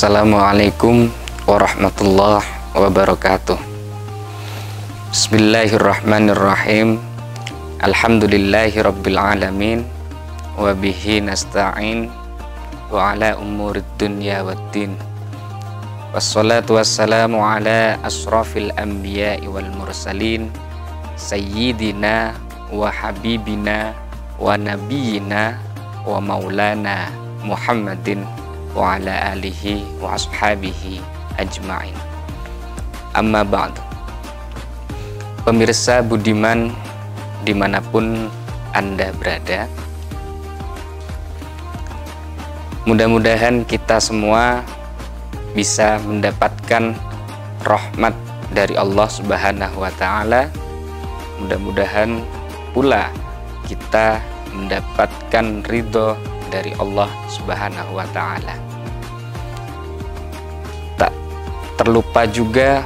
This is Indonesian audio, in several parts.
Assalamualaikum warahmatullahi wabarakatuh. Bismillahirrahmanirrahim. Alhamdulillahi rabbil alamin. Wa bihi nasta'in wa ala umurid dunya waddin. Wassalatu wassalamu ala asrafil anbiya'i wal mursalin, sayyidina wa habibina wa nabiyina wa maulana Muhammadin wa ala alihi wa ashabihi ajma'in. Amma ba'du. Pemirsa budiman dimanapun Anda berada, mudah-mudahan kita semua bisa mendapatkan rahmat dari Allah Subhanahu wa ta'ala. Mudah-mudahan pula kita mendapatkan ridho dari Allah Subhanahu wa ta'ala. Tak terlupa juga,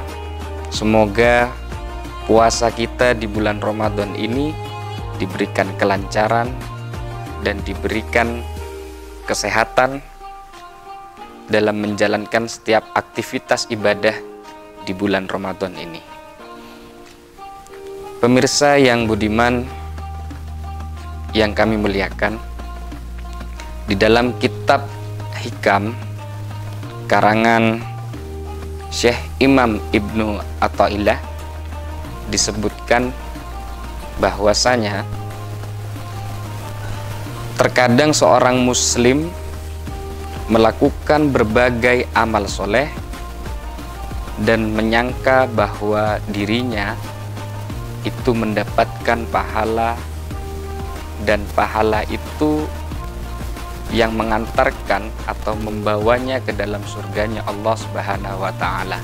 semoga puasa kita di bulan Ramadan ini diberikan kelancaran dan diberikan kesehatan dalam menjalankan setiap aktivitas ibadah di bulan Ramadan ini. Pemirsa yang budiman yang kami muliakan, di dalam kitab Hikam karangan Syekh Imam Ibnu Athaillah disebutkan bahwasanya terkadang seorang muslim melakukan berbagai amal soleh dan menyangka bahwa dirinya itu mendapatkan pahala, dan pahala itu yang mengantarkan atau membawanya ke dalam surganya Allah Subhanahu wa ta'ala.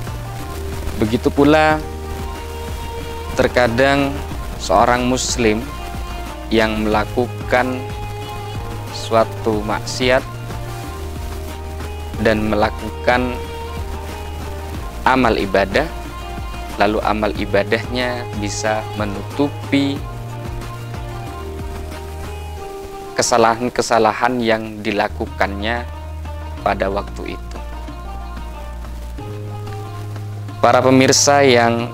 Begitu pula terkadang seorang muslim yang melakukan suatu maksiat dan melakukan amal ibadah, lalu amal ibadahnya bisa menutupi kesalahan-kesalahan yang dilakukannya pada waktu itu. Para pemirsa yang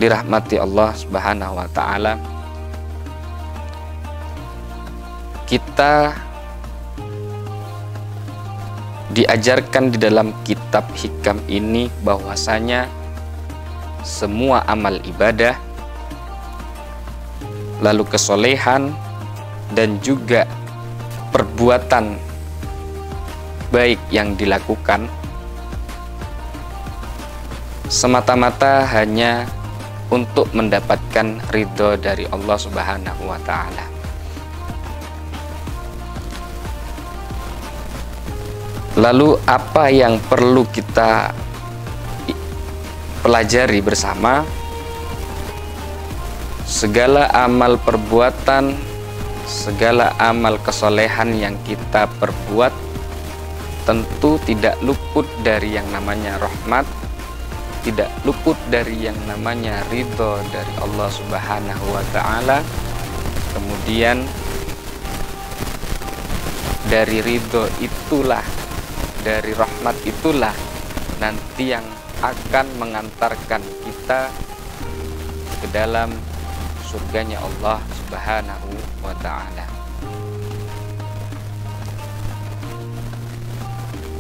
dirahmati Allah Subhanahu wa ta'ala, kita diajarkan di dalam kitab Hikam ini bahwasanya semua amal ibadah, lalu kesolehan dan juga perbuatan baik yang dilakukan semata-mata hanya untuk mendapatkan ridho dari Allah Subhanahu wa ta'ala. Lalu apa yang perlu kita pelajari bersama? Segala amal perbuatan, segala amal kesolehan yang kita perbuat tentu tidak luput dari yang namanya rahmat, tidak luput dari yang namanya ridho dari Allah Subhanahu wa ta'ala. Kemudian dari ridho itulah, dari rahmat itulah nanti yang akan mengantarkan kita ke dalam surganya Allah Subhanahu wa ta'ala.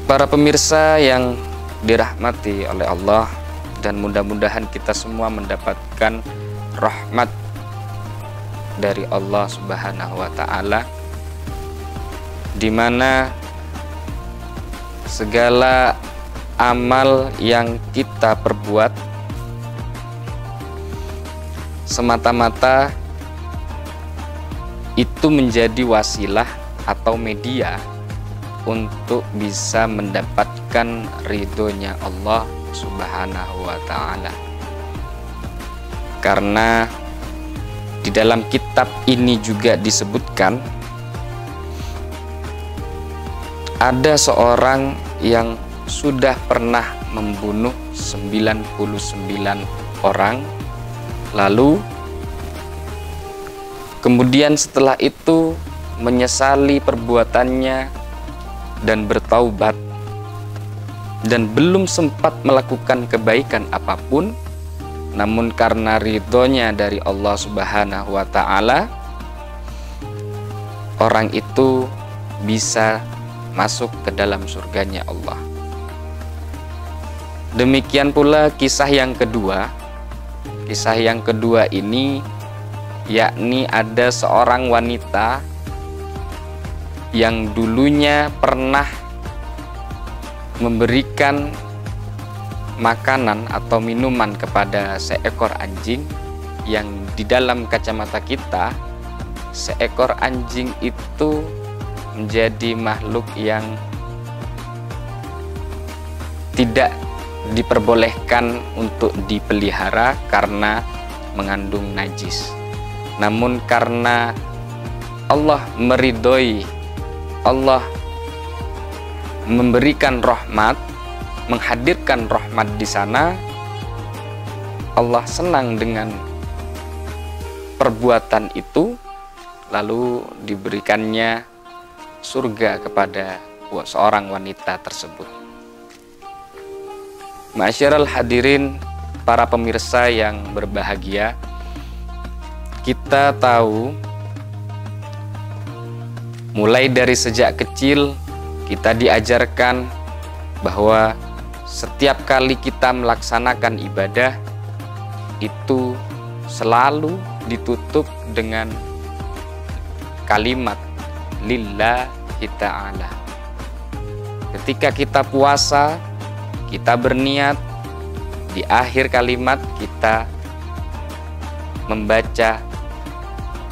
Para pemirsa yang dirahmati oleh Allah, dan mudah-mudahan kita semua mendapatkan rahmat dari Allah Subhanahu wa ta'ala, di mana segala amal yang kita perbuat semata-mata itu menjadi wasilah atau media untuk bisa mendapatkan ridhonya Allah Subhanahu wa ta'ala. Karena di dalam kitab ini juga disebutkan ada seorang yang sudah pernah membunuh 99 orang, lalu kemudian setelah itu menyesali perbuatannya dan bertaubat. dan belum sempat melakukan kebaikan apapun, namun karena ridhonya dari Allah Subhanahu wa Ta'ala, orang itu bisa masuk ke dalam surganya Allah. Demikian pula kisah yang kedua. Kisah yang kedua ini yakni ada seorang wanita yang dulunya pernah memberikan makanan atau minuman kepada seekor anjing, yang di dalam kacamata kita seekor anjing itu menjadi makhluk yang tidak diperbolehkan untuk dipelihara karena mengandung najis. Namun karena Allah meridhoi, Allah memberikan rahmat, menghadirkan rahmat di sana, Allah senang dengan perbuatan itu, lalu diberikannya surga kepada seorang wanita tersebut. Ma'asyiral hadirin, para pemirsa yang berbahagia, kita tahu mulai dari sejak kecil kita diajarkan bahwa setiap kali kita melaksanakan ibadah itu selalu ditutup dengan kalimat lillahi ta'ala. Ketika kita puasa, kita berniat, di akhir kalimat kita membaca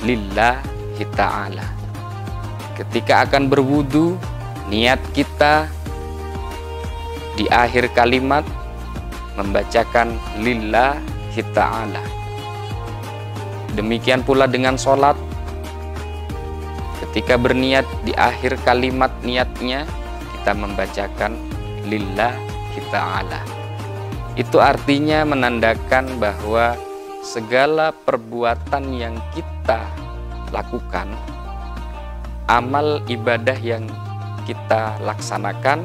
lillahi ta'ala. Ketika akan berwudu, niat kita di akhir kalimat membacakan lillahi ta'ala. Demikian pula dengan sholat, ketika berniat di akhir kalimat niatnya kita membacakan lillahi ta'ala. Itu artinya menandakan bahwa segala perbuatan yang kita lakukan, amal ibadah yang kita laksanakan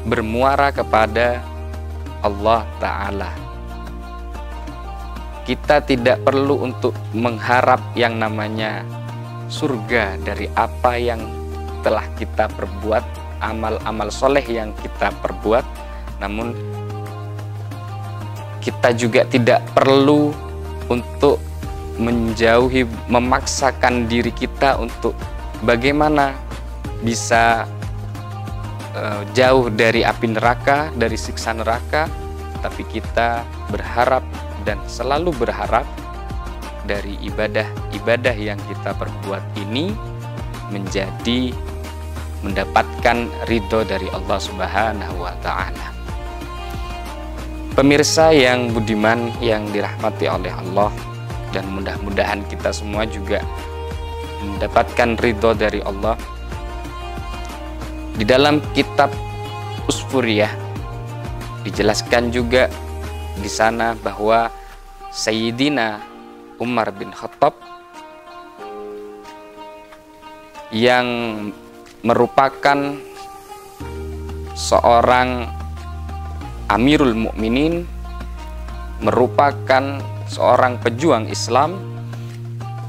bermuara kepada Allah Ta'ala. Kita tidak perlu untuk mengharap yang namanya surga dari apa yang telah kita perbuat, amal-amal soleh yang kita perbuat. Namun kita juga tidak perlu untuk menjauhi, memaksakan diri kita untuk bagaimana bisa jauh dari api neraka, dari siksa neraka. Tapi kita berharap dan selalu berharap dari ibadah-ibadah yang kita perbuat ini menjadi mendapatkan ridho dari Allah Subhanahu wa Ta'ala. Pemirsa yang budiman, yang dirahmati oleh Allah, dan mudah-mudahan kita semua juga mendapatkan ridho dari Allah. Di dalam kitab Usfuriyah dijelaskan juga di sana bahwa Sayyidina Umar bin Khattab yang merupakan seorang Amirul Mukminin, merupakan seorang pejuang Islam,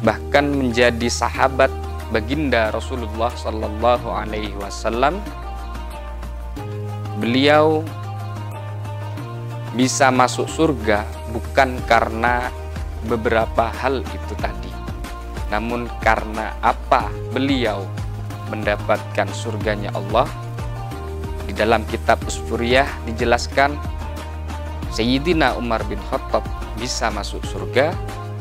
bahkan menjadi sahabat baginda Rasulullah Sallallahu Alaihi Wasallam. Beliau bisa masuk surga bukan karena beberapa hal itu tadi, namun karena apa beliau mendapatkan surganya Allah. Di dalam kitab Usfuriyah dijelaskan Sayyidina Umar bin Khattab bisa masuk surga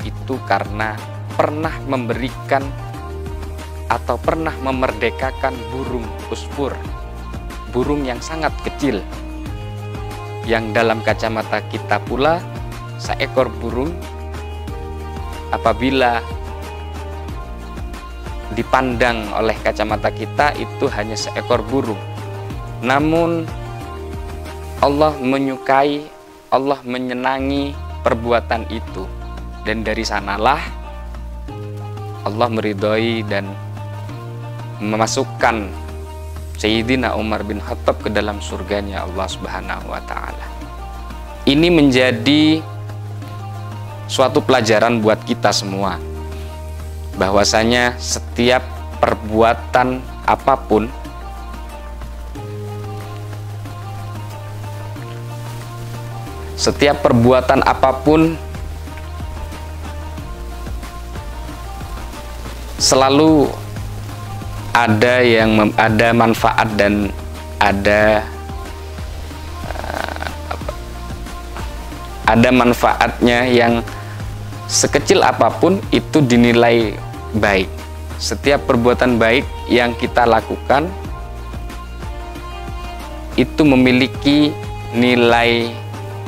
itu karena pernah memberikan atau pernah memerdekakan burung usfur, burung yang sangat kecil, yang dalam kacamata kita pula seekor burung apabila dipandang oleh kacamata kita itu hanya seekor burung. Namun Allah menyukai, Allah menyenangi perbuatan itu, dan dari sanalah Allah meridhoi dan memasukkan Sayyidina Umar bin Khattab ke dalam surganya Allah Subhanahu wa taala. Ini menjadi suatu pelajaran buat kita semua, bahwasanya setiap perbuatan apapun selalu ada manfaat dan ada manfaatnya, yang sekecil apapun itu dinilai baik. Setiap perbuatan baik yang kita lakukan itu memiliki nilai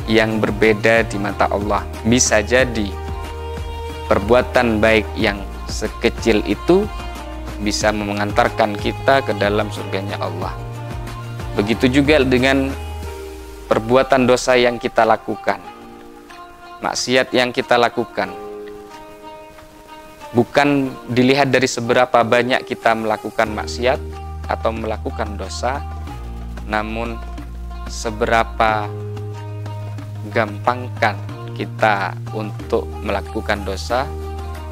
yang berbeda di mata Allah. Bisa jadi perbuatan baik yang sekecil itu bisa mengantarkan kita ke dalam surganya Allah. Begitu juga dengan perbuatan dosa yang kita lakukan, maksiat yang kita lakukan. Bukan dilihat dari seberapa banyak kita melakukan maksiat atau melakukan dosa, namun seberapa gampangkan kita untuk melakukan dosa.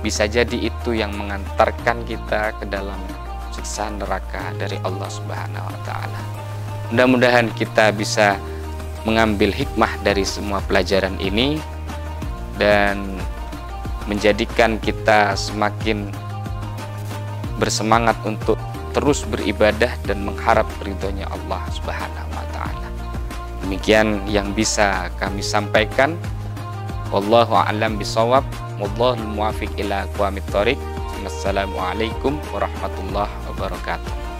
Bisa jadi itu yang mengantarkan kita ke dalam siksa neraka dari Allah Subhanahu wa taala. Mudah-mudahan kita bisa mengambil hikmah dari semua pelajaran ini dan menjadikan kita semakin bersemangat untuk terus beribadah dan mengharap ridhonya Allah Subhanahu wa taala. Demikian yang bisa kami sampaikan. Wallahu a'lam bishawab. Wallahul muwaffiq ila aqwamit thoriq. Wassalamualaikum warahmatullahi wabarakatuh.